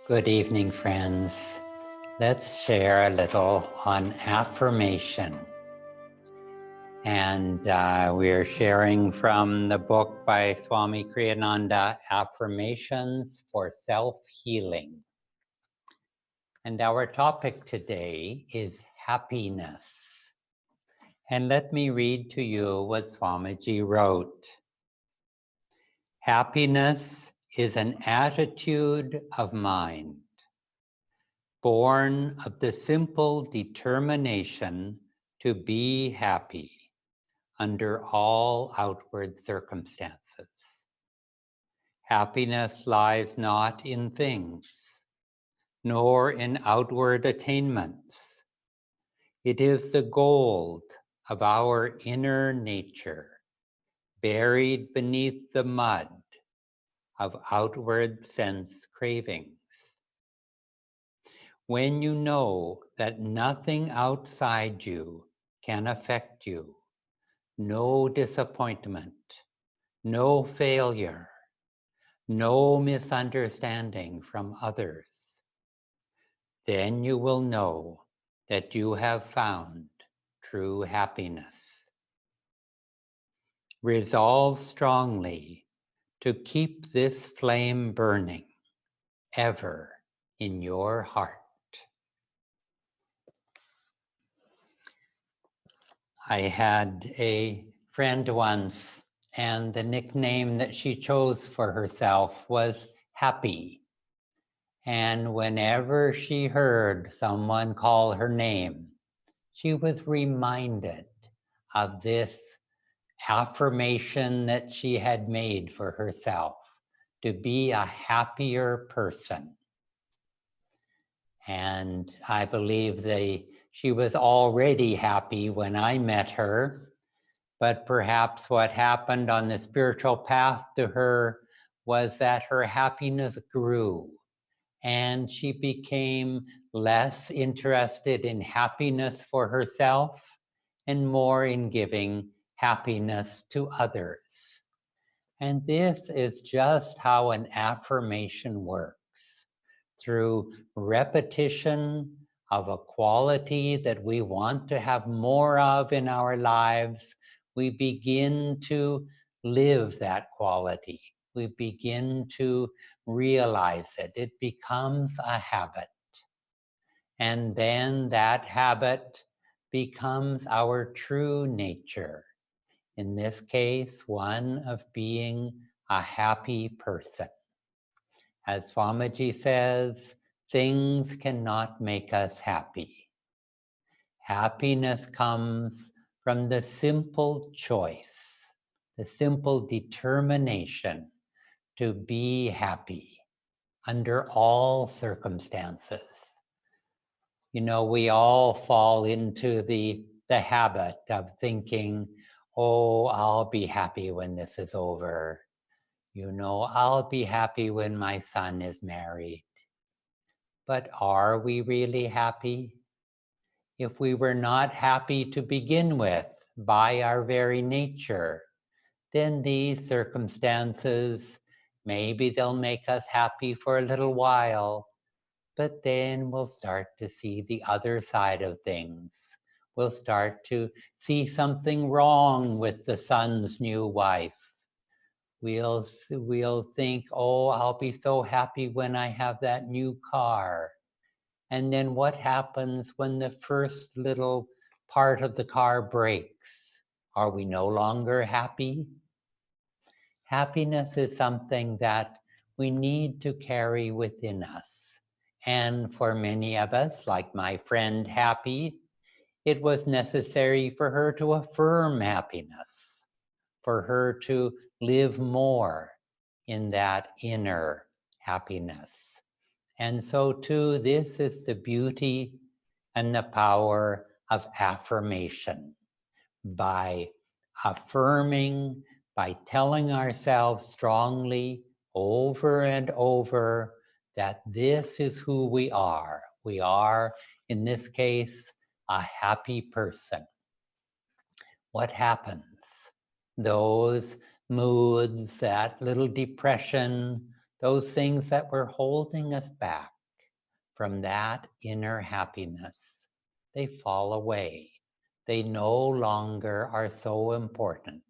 Good evening, friends. Let's share a little on affirmation. And we're sharing from the book by Swami Kriyananda, Affirmations for Self-Healing. And our topic today is happiness. And let me read to you what Swamiji wrote. Happiness is an attitude of mind, born of the simple determination to be happy under all outward circumstances. Happiness lies not in things, nor in outward attainments. It is the gold of our inner nature, buried beneath the mud of outward sense cravings. When you know that nothing outside you can affect you, no disappointment, no failure, no misunderstanding from others, then you will know that you have found true happiness. Resolve strongly to keep this flame burning ever in your heart. I had a friend once, and the nickname that she chose for herself was Happy. And whenever she heard someone call her name, she was reminded of this affirmation that she had made for herself, to be a happier person. And I believe she was already happy when I met her, but perhaps what happened on the spiritual path to her was that her happiness grew, and she became less interested in happiness for herself and more in giving happiness to others. And this is just how an affirmation works. Through repetition of a quality that we want to have more of in our lives, we begin to live that quality. We begin to realize it. It becomes a habit. And then that habit becomes our true nature. In this case, one of being a happy person. As Swamiji says, things cannot make us happy. Happiness comes from the simple choice, the simple determination to be happy under all circumstances. You know, we all fall into the habit of thinking, oh, I'll be happy when this is over. You know, I'll be happy when my son is married. But are we really happy? If we were not happy to begin with by our very nature, then these circumstances, maybe they'll make us happy for a little while, but then we'll start to see the other side of things. We'll start to see something wrong with the son's new wife. We'll think, oh, I'll be so happy when I have that new car. And then what happens when the first little part of the car breaks? Are we no longer happy? Happiness is something that we need to carry within us. And for many of us, like my friend Happy, it was necessary for her to affirm happiness, for her to live more in that inner happiness. And so too, this is the beauty and the power of affirmation. By affirming, by telling ourselves strongly over and over that this is who we are. We are, in this case, a happy person. What happens? Those moods, that little depression, those things that were holding us back, from that inner happiness, they fall away. They no longer are so important,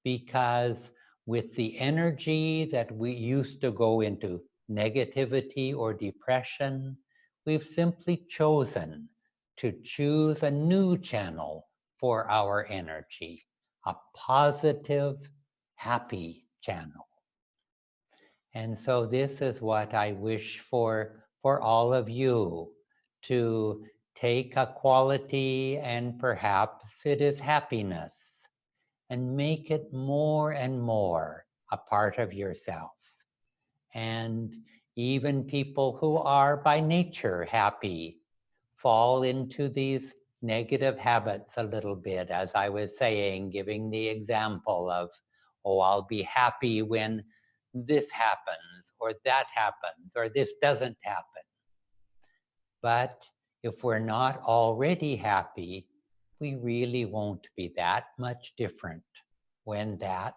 because with the energy that we used to go into negativity or depression, we've simply chosen to choose a new channel for our energy, a positive, happy channel. And so this is what I wish for all of you, to take a quality, and perhaps it is happiness, and make it more and more a part of yourself. And even people who are by nature happy fall into these negative habits a little bit, as I was saying, giving the example of, oh, I'll be happy when this happens, or that happens, or this doesn't happen. But if we're not already happy, we really won't be that much different when that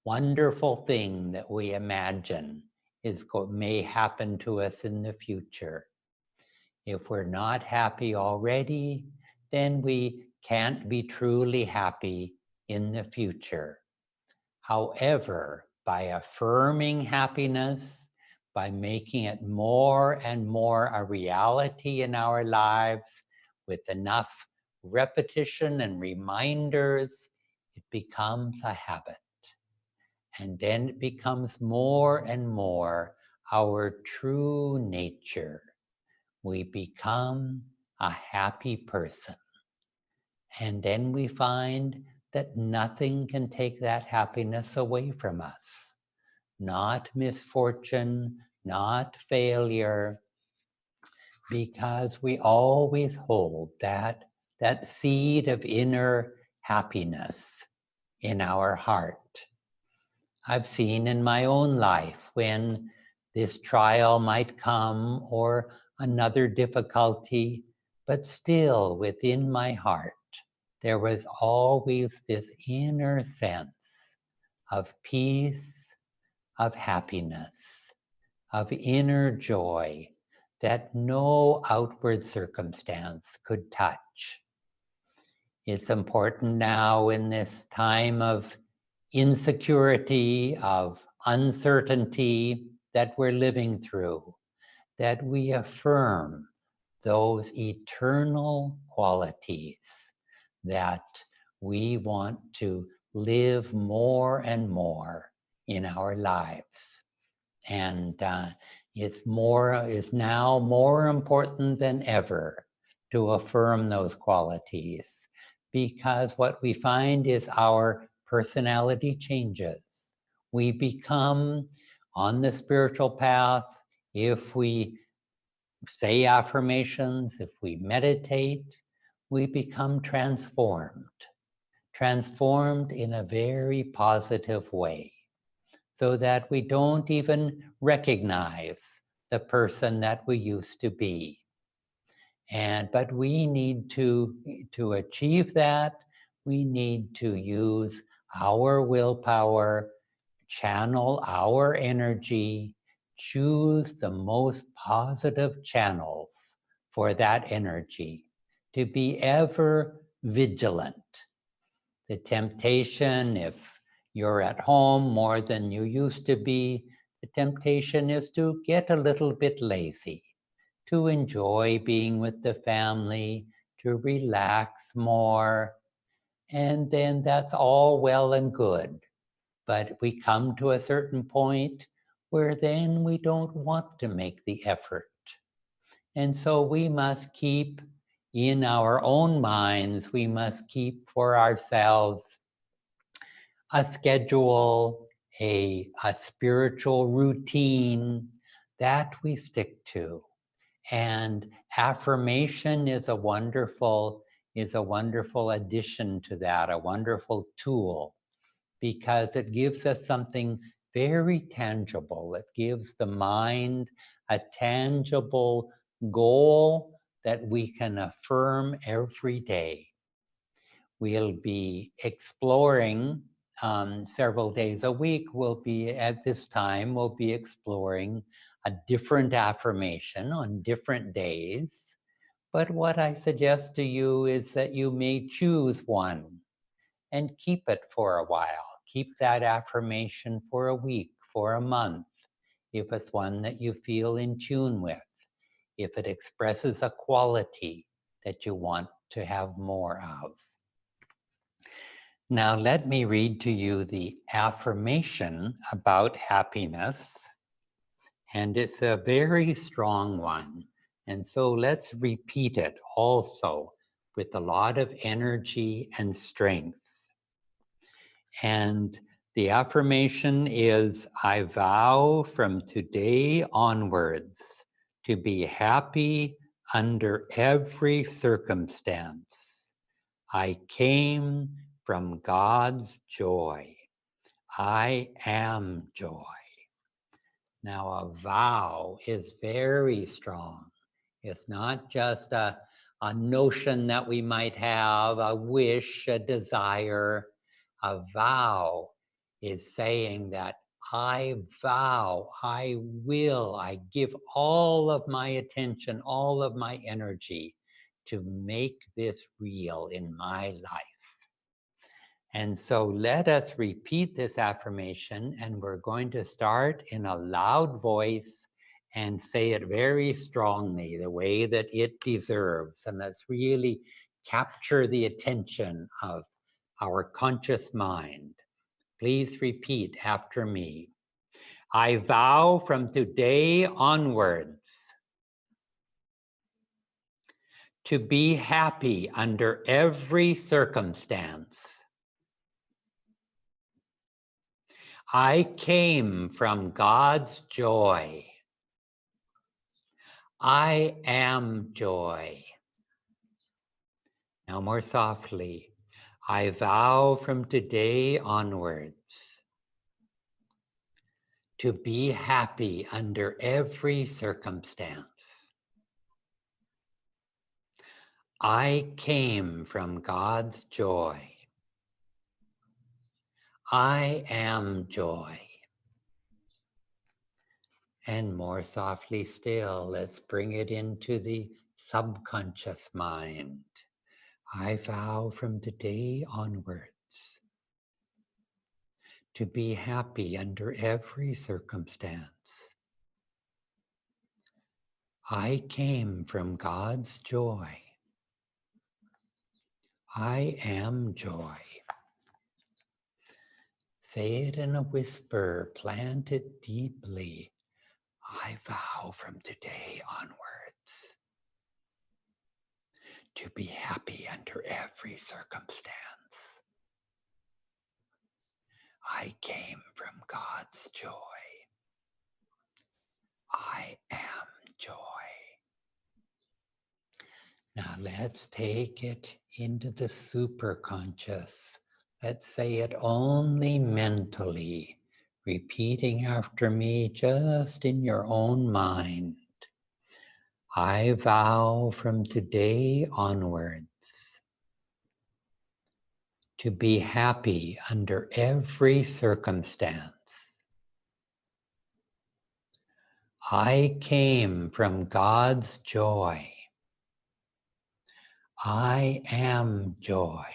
wonderful thing that we imagine may happen to us in the future. If we're not happy already, then we can't be truly happy in the future. However, by affirming happiness, by making it more and more a reality in our lives, with enough repetition and reminders, it becomes a habit. And then it becomes more and more our true nature. We become a happy person. And then we find that nothing can take that happiness away from us. Not misfortune, not failure, because we always hold that seed of inner happiness in our heart. I've seen in my own life when this trial might come, or another difficulty, but still within my heart, there was always this inner sense of peace, of happiness, of inner joy that no outward circumstance could touch. It's important now in this time of insecurity, of uncertainty that we're living through, that we affirm those eternal qualities that we want to live more and more in our lives. And it's now more important than ever to affirm those qualities, because what we find is our personality changes. We become, on the spiritual path, if we say affirmations, if we meditate, we become transformed in a very positive way, so that we don't even recognize the person that we used to be. But we need to achieve that, we need to use our willpower, channel our energy, choose the most positive channels for that energy, to be ever vigilant. The temptation, if you're at home more than you used to be, the temptation is to get a little bit lazy, to enjoy being with the family, to relax more. And then that's all well and good. But we come to a certain point where then we don't want to make the effort. And so we must keep in our own minds, we must keep for ourselves a schedule, a spiritual routine that we stick to. And affirmation is a wonderful addition to that, a wonderful tool, because it gives us something very tangible. It gives the mind a tangible goal that we can affirm every day. We'll be exploring several days a week. At this time, we'll be exploring a different affirmation on different days. But what I suggest to you is that you may choose one and keep it for a while. Keep that affirmation for a week, for a month, if it's one that you feel in tune with, if it expresses a quality that you want to have more of. Now let me read to you the affirmation about happiness, and it's a very strong one. And so let's repeat it also with a lot of energy and strength. And the affirmation is, I vow from today onwards to be happy under every circumstance. I came from God's joy. I am joy. Now, a vow is very strong. It's not just a notion that we might have, a wish, a desire. A vow is saying that I vow, I will, I give all of my attention, all of my energy to make this real in my life. And so let us repeat this affirmation, and we're going to start in a loud voice and say it very strongly, the way that it deserves. And let's really capture the attention of our conscious mind. Please repeat after me. I vow from today onwards to be happy under every circumstance. I came from God's joy. I am joy. Now more softly. I vow from today onwards to be happy under every circumstance. I came from God's joy. I am joy. And more softly still, let's bring it into the subconscious mind. I vow from today onwards to be happy under every circumstance. I came from God's joy. I am joy. Say it in a whisper, plant it deeply. I vow from today onwards to be happy under every circumstance. I came from God's joy. I am joy. Now let's take it into the superconscious. Let's say it only mentally, repeating after me just in your own mind. I vow from today onwards to be happy under every circumstance. I came from God's joy. I am joy.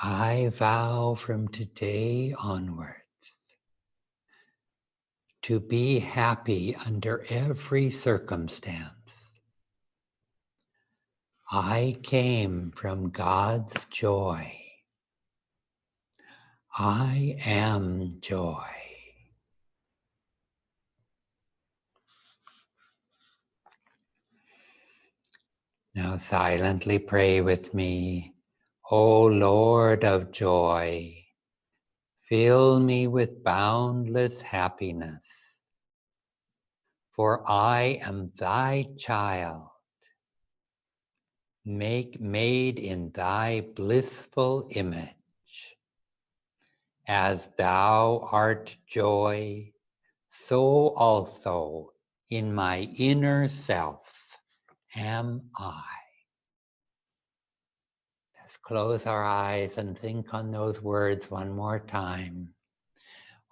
I vow from today onwards to be happy under every circumstance. I came from God's joy. I am joy. Now silently pray with me. O Lord of joy, fill me with boundless happiness, for I am thy child, made in thy blissful image. As thou art joy, so also in my inner self am I. Let's close our eyes and think on those words one more time.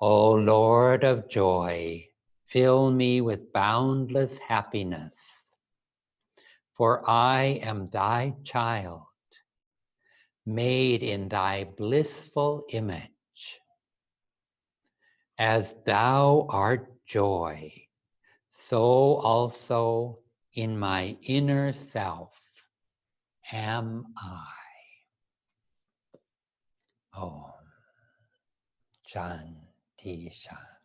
O Lord of joy, fill me with boundless happiness, for I am thy child, made in thy blissful image. As thou art joy, so also in my inner self am I. Om Shanti Shanti.